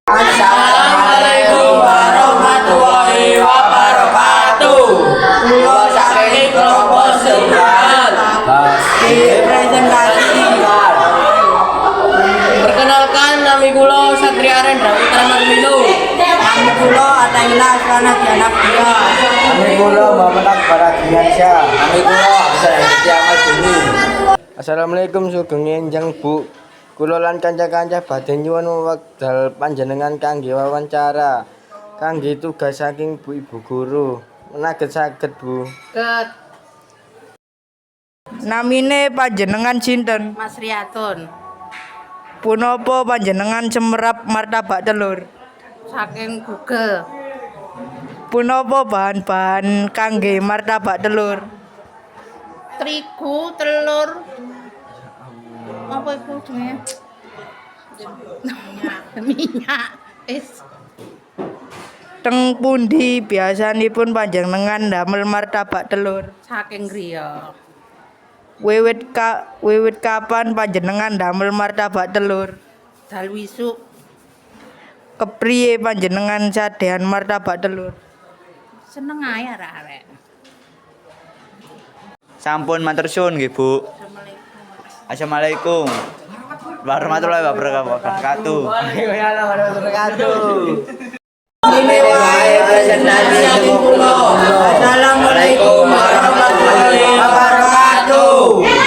Assalamualaikum warahmatullahi wabarakatuh. Kula saking kelompok sehat. Presentasikan. Perkenalkan, nama kula Satria Arendra Putra Marmilo. Nama kula Ataila Asrana Diana Pria. Kami kula Muhammad Akbar Adiansyah. Kami kula Abdul Kiamat Dulu. Assalamualaikum sugeng enjang Bu. Kula lan kanca-kanca badhe nyuwun wekdal panjenengan kangge wawancara. Kangge tugas saking Bu Ibu Guru. Menaget saged Bu. Namine panjenengan sinten? Mas Riyatun Punapa panjenengan semerap martabak telur? saking Google. Punapa bahan-bahan kangge martabak telur? Terigu, telur, apa itu jenenge? Minyak. Teng pundi biasanipun panjenengan damel martabak telur? Saking griya. Wiwit kapan panjenengan damel martabak telur? Dal wisuk Kepriye panjenengan sadehan martabak telur? seneng ae arek-arek. Sampun matur suwun nggih Bu. Assalamualaikum warahmatullahi wabarakatuh. Ini wae presentasi saking kula.